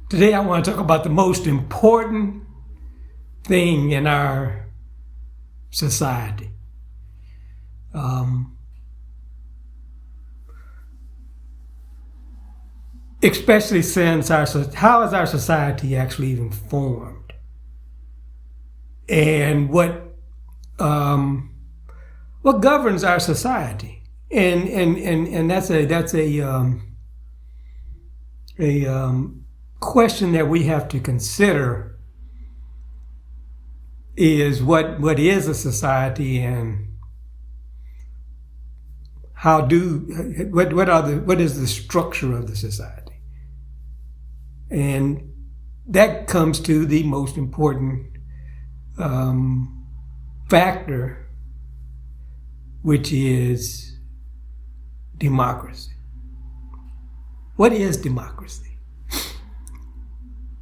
Today I want to talk about the most important thing in our society. Especially since how is our society actually even formed? And what governs our society? And that's a question that we have to consider is what is a society, and what is the structure of the society? And that comes to the most important factor, which is democracy. What is democracy?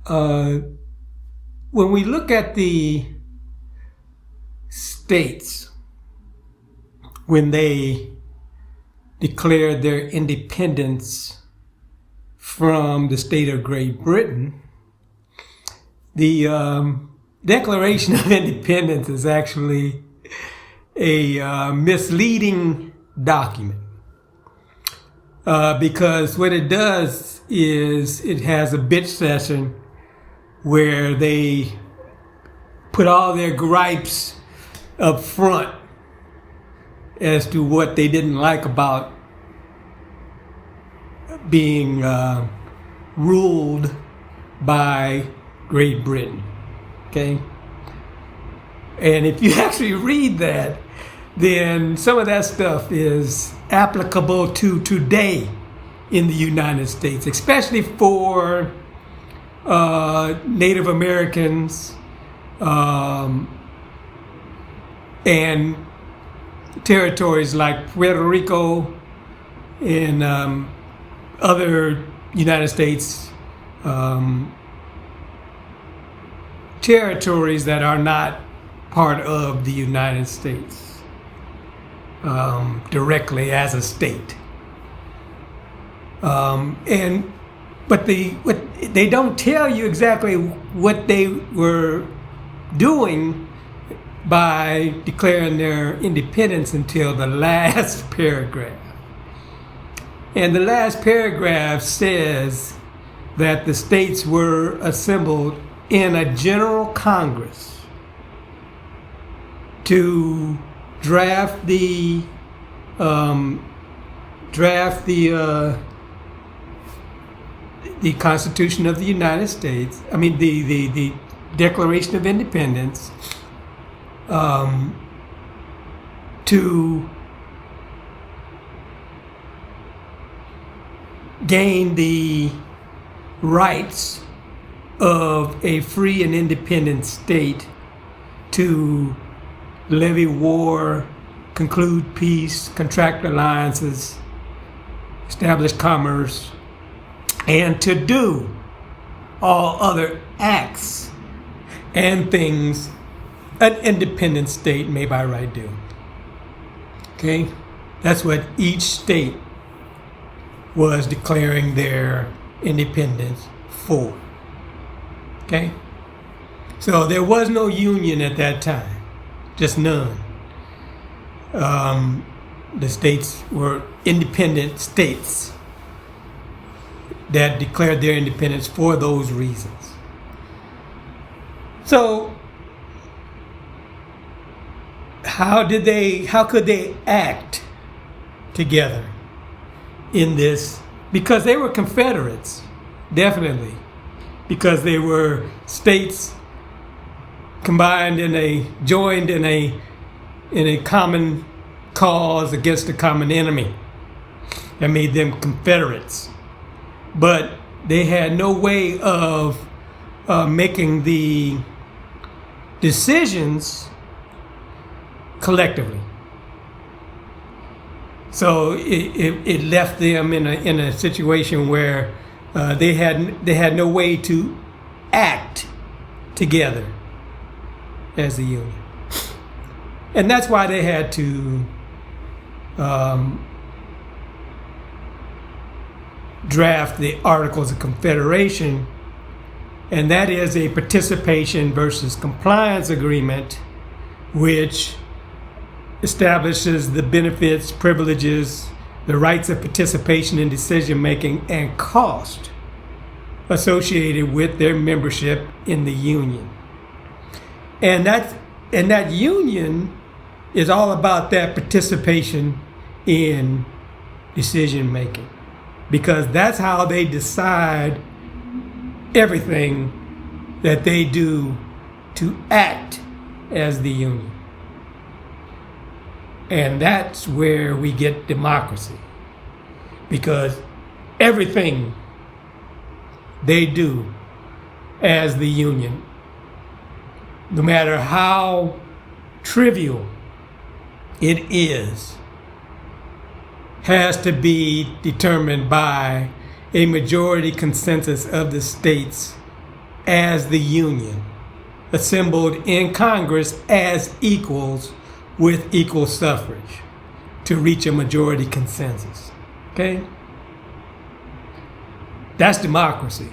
When we look at the states, when they declared their independence from the state of Great Britain, the Declaration of Independence is actually a misleading document. Because what it does is it has a bitch session where they put all their gripes up front as to what they didn't like about being ruled by Great Britain. Okay? And if you actually read that, then some of that stuff is applicable to today in the United States, especially for Native Americans and territories like Puerto Rico and other United States territories that are not part of the United States directly as a state. But they don't tell you exactly what they were doing by declaring their independence until the last paragraph. And the last paragraph says that the states were assembled in a general Congress to draft the Constitution of the United States. I mean the Declaration of Independence, to gain the rights of a free and independent state to levy war, conclude peace, contract alliances, establish commerce, and to do all other acts and things an independent state may by right do. Okay? That's what each state was declaring their independence for. Okay? So there was no union at that time. Just none. The states were independent states that declared their independence for those reasons. So how could they act together in this? Because they were Confederates, definitely. Because they were states joined in a common cause against a common enemy that made them Confederates. But they had no way of making the decisions collectively. So it left them in a situation where they had no way to act together as a union. And that's why they had to draft the Articles of Confederation and that is a participation versus compliance agreement, which establishes the benefits, privileges, the rights of participation in decision making, and cost associated with their membership in the union. And that union is all about that participation in decision making, because that's how they decide everything that they do to act as the union. And that's where we get democracy, because everything they do as the union, no matter how trivial it is, has to be determined by a majority consensus of the states as the union, assembled in Congress as equals with equal suffrage to reach a majority consensus. Okay? That's democracy.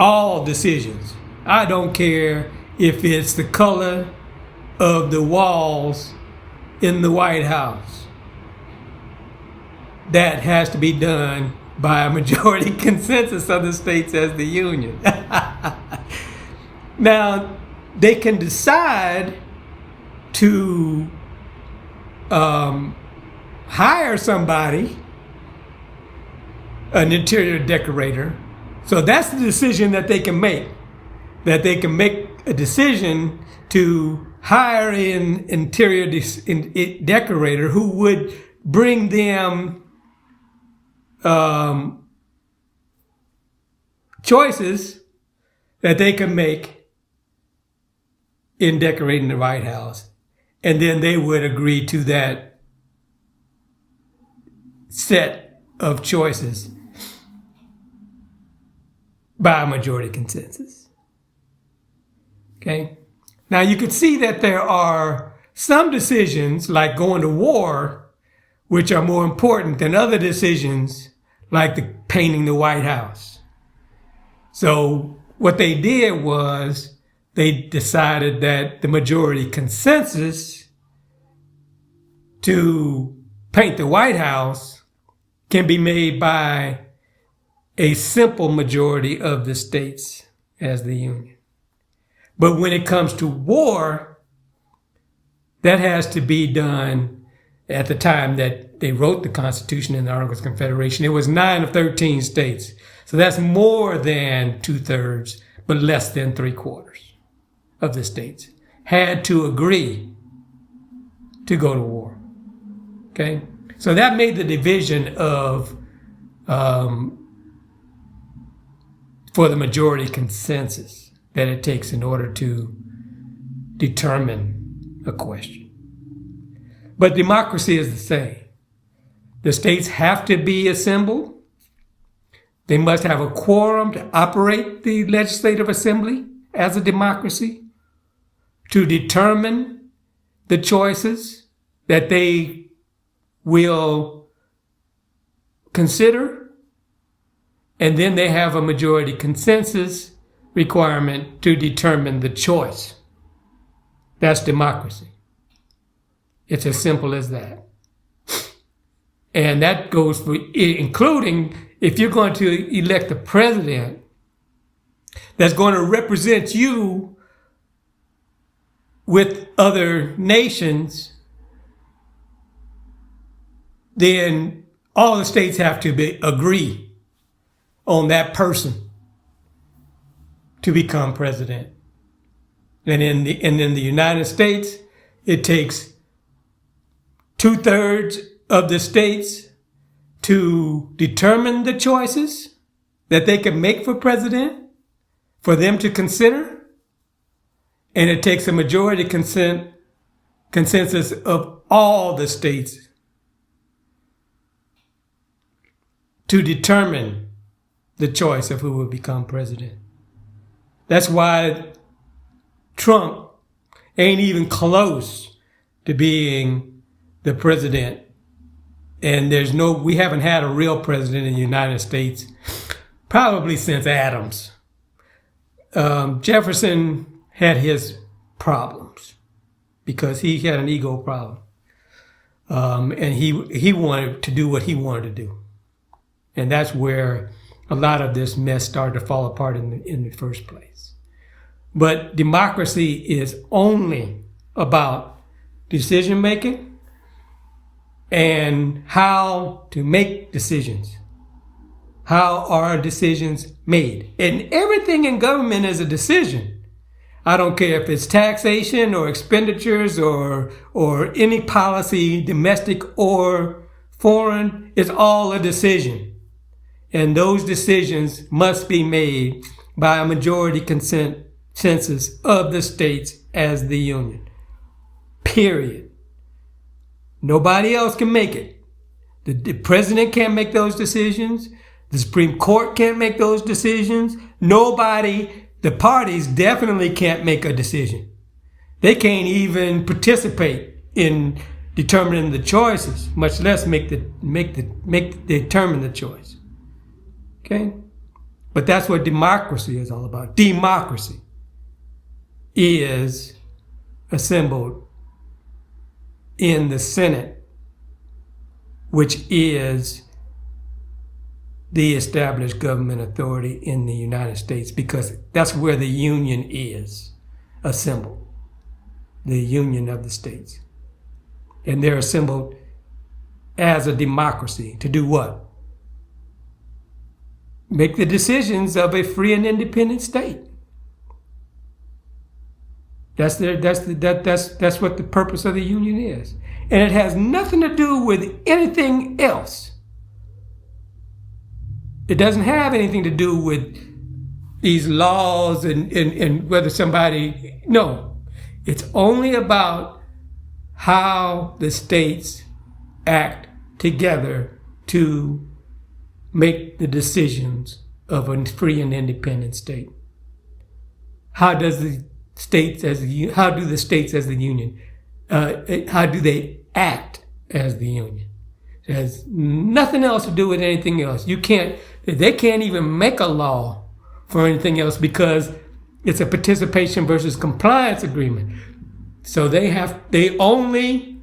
All decisions. I don't care if it's the color of the walls in the White House. That has to be done by a majority consensus of the states as the union. Now, they can decide to hire somebody, an interior decorator. So that's the decision that they can make. That they can make a decision to hire an interior decorator who would bring them choices that they can make in decorating the White House. And then they would agree to that set of choices by a majority consensus. Okay? Now you could see that there are some decisions, like going to war, which are more important than other decisions, like painting the White House. So what they did was they decided that the majority consensus to paint the White House can be made by a simple majority of the states as the union. But when it comes to war, that has to be done at the time that they wrote the Constitution and the Articles of Confederation. It was 9 of 13 states. So that's more than 2/3, but less than 3/4 of the states had to agree to go to war. Okay? So that made the division of for the majority consensus that it takes in order to determine a question. But democracy is the same. The states have to be assembled. They must have a quorum to operate the legislative assembly as a democracy, to determine the choices that they will consider. And then they have a majority consensus requirement to determine the choice. That's democracy. It's as simple as that. And that goes for including if you're going to elect a president that's going to represent you with other nations, then all the states have to agree on that person to become president. And in the United States, it takes 2/3 of the states to determine the choices that they can make for president, for them to consider. And it takes a majority consensus of all the states to determine the choice of who will become president. That's why Trump ain't even close to being the president. And we haven't had a real president in the United States probably since Adams. Jefferson had his problems because he had an ego problem. And he wanted to do what he wanted to do. And that's where a lot of this mess started to fall apart in the first place. But democracy is only about decision making and how to make decisions. How are decisions made? And everything in government is a decision. I don't care if it's taxation or expenditures or any policy, domestic or foreign, it's all a decision. And those decisions must be made by a majority consensus of the states as the union. Period. Nobody else can make it. The president can't make those decisions. The Supreme Court can't make those decisions. Nobody, the parties definitely can't make a decision. They can't even participate in determining the choices, much less determine the choice. Okay? But that's what democracy is all about. Democracy is assembled in the Senate, which is the established government authority in the United States, because that's where the union is assembled, the union of the states. And they're assembled as a democracy to do what? Make the decisions of a free and independent state. That's what the purpose of the union is. And it has nothing to do with anything else. It doesn't have anything to do with these laws and whether somebody, no. It's only about how the states act together to make the decisions of a free and independent state. How do the states as the union, how do they act as the union? It has nothing else to do with anything else. They can't even make a law for anything else because it's a participation versus compliance agreement. So they only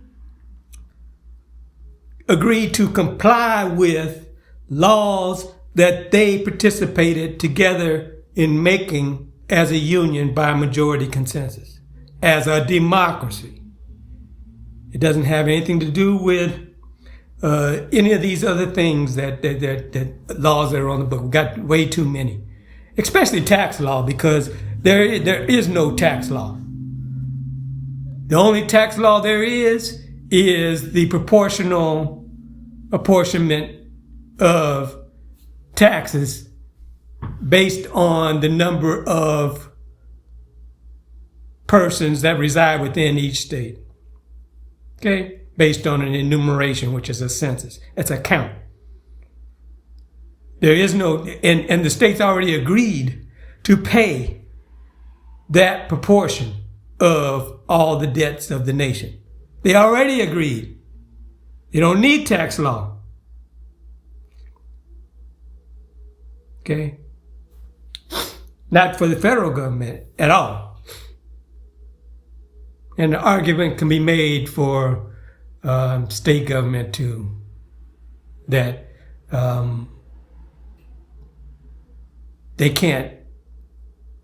agree to comply with laws that they participated together in making as a union by majority consensus, as a democracy. It doesn't have anything to do with any of these other things that laws that are on the book. We've got way too many, especially tax law, because there is no tax law. The only tax law there is the proportional apportionment of taxes based on the number of persons that reside within each state. Okay? Based on an enumeration, which is a census. It's a count. There is no, and the states already agreed to pay that proportion of all the debts of the nation. They already agreed. They don't need tax law. Okay? Not for the federal government at all. And the argument can be made for state government too, that they can't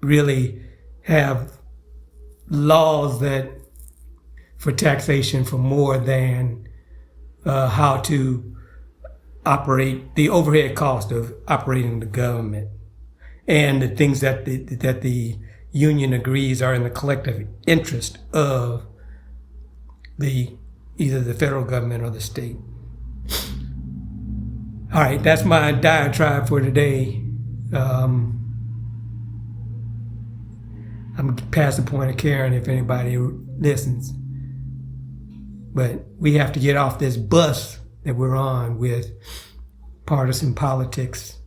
really have laws that for taxation for more than how to operate the overhead cost of operating the government, and the things that the union agrees are in the collective interest of either the federal government or the state. All right, that's my diatribe for today. I'm past the point of caring if anybody listens. But we have to get off this bus that we're on with partisan politics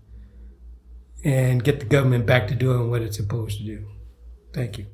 and get the government back to doing what it's supposed to do. Thank you.